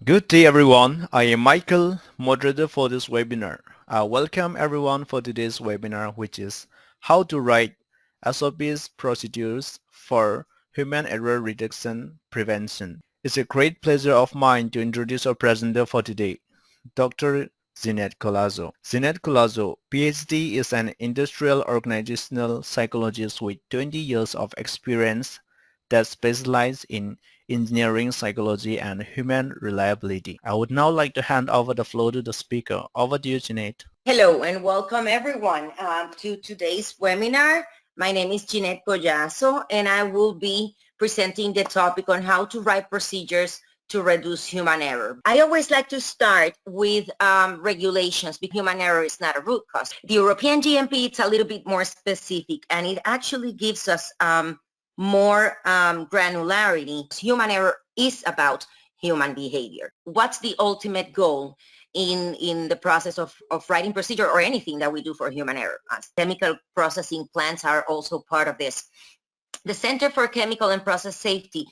Good day everyone, I am Michael, moderator for this webinar. Welcome everyone for today's webinar, which is how to write SOPs procedures for human error reduction prevention. It's a great pleasure of mine to introduce our presenter for today, Dr. Zinette Colazo. Zinette Colazo, PhD, is an industrial organizational psychologist with 20 years of experience that specializes in engineering psychology and human reliability. I would now like to hand over the floor to the speaker. Over to you, Jeanette. Hello and welcome everyone to today's webinar. My name is Jeanette Collazo and I will be presenting the topic on how to write procedures to reduce human error. I always like to start with regulations because human error is not a root cause. The European GMP, it's a little bit more specific and it actually gives us more granularity. Human error is about human behavior. What's the ultimate goal in the process of writing procedure or anything that we do for human error? Chemical processing plants are also part of this. The Center for Chemical and Process Safety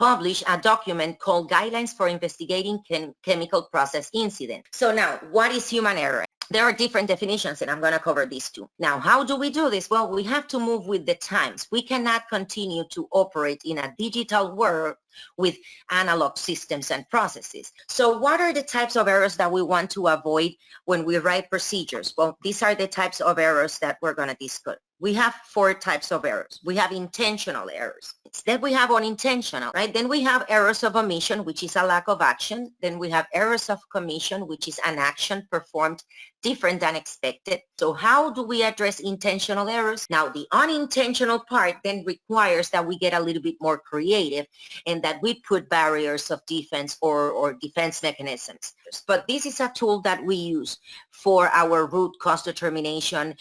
published a document called Guidelines for Investigating Chemical Process Incidents. So now, what is human error? There are different definitions, and I'm going to cover these two. Now, how do we do this? Well, we have to move with the times. We cannot continue to operate in a digital world with analog systems and processes. So what are the types of errors that we want to avoid when we write procedures? Well, these are the types of errors that we're going to discuss. We have 4 types of errors. We have intentional errors. Then we have unintentional, right? Then we have errors of omission, which is a lack of action. Then we have errors of commission, which is an action performed different than expected. So how do we address intentional errors? Now, the unintentional part then requires that we get a little bit more creative and that we put barriers of defense or defense mechanisms. But this is a tool that we use for our root cause determination,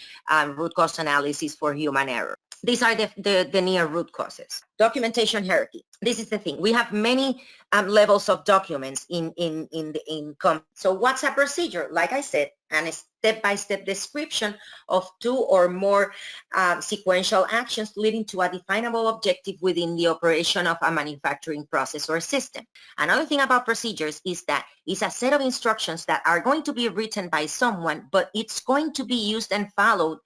root cause analysis for human error. These are the near root causes. Documentation hierarchy. This is the thing. We have many levels of documents in. So what's a procedure? Like I said, and a step-by-step description of 2 or more sequential actions leading to a definable objective within the operation of a manufacturing process or system. Another thing about procedures is that it's a set of instructions that are going to be written by someone, but it's going to be used and followed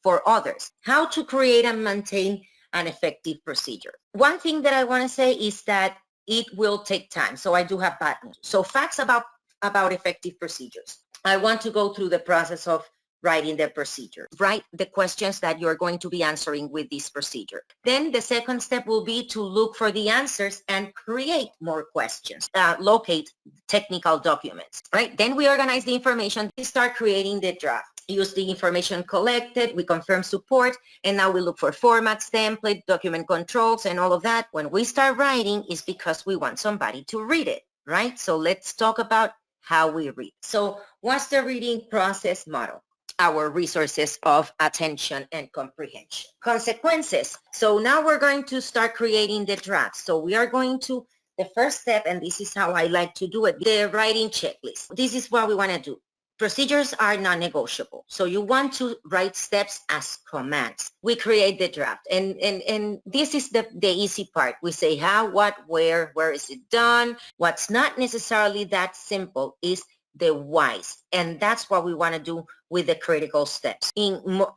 for others. How to create and maintain an effective procedure. One thing that I want to say is that it will take time. So I do have bad news. So facts about effective procedures. I want to go through the process of writing the procedure. Write the questions that you're going to be answering with this procedure. Then the second step will be to look for the answers and create more questions. Locate technical documents, right? Then we organize the information. We start creating the draft. Use the information collected, we confirm support, and now we look for formats, template, document controls, and all of that. When we start writing, it's because we want somebody to read it, right? So let's talk about how we read. So what's the reading process model? Our resources of attention and comprehension. Consequences. So now we're going to start creating the draft. So we are going to, the first step, and this is how I like to do it, the writing checklist. This is what we want to do. Procedures are non-negotiable. So you want to write steps as commands. We create the draft. And this is the easy part. We say how, what, where is it done? What's not necessarily that simple is the whys. And that's what we want to do with the critical steps.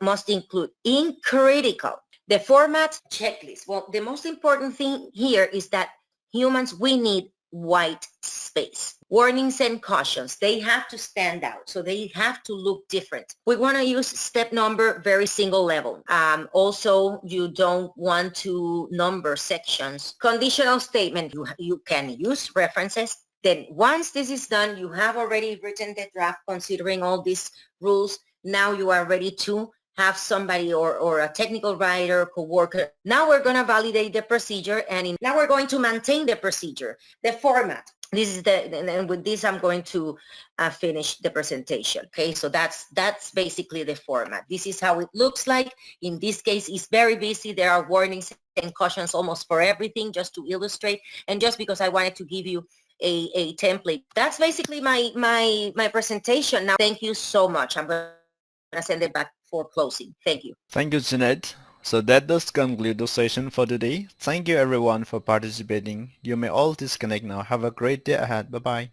Must include in critical. The format checklist. Well, the most important thing here is that humans, we need white space. Warnings and cautions, they have to stand out. So they have to look different. We want to use step number, very single level. Also, you don't want to number sections. Conditional statement, you can use references. Then once this is done, you have already written the draft considering all these rules. Now you are ready to have somebody or a technical writer, co-worker. Now we're going to validate the procedure and now we're going to maintain the procedure, the format. This is and with this, I'm going to finish the presentation. Okay, so that's basically the format. This is how it looks like. In this case, it's very busy. There are warnings and cautions almost for everything, just to illustrate. And just because I wanted to give you a template. That's basically my presentation. Now, thank you so much. I'm going to send it back for closing. Thank you. Thank you, Jeanette. So that does conclude the session for today. Thank you everyone for participating. You may all disconnect now. Have a great day ahead. Bye bye.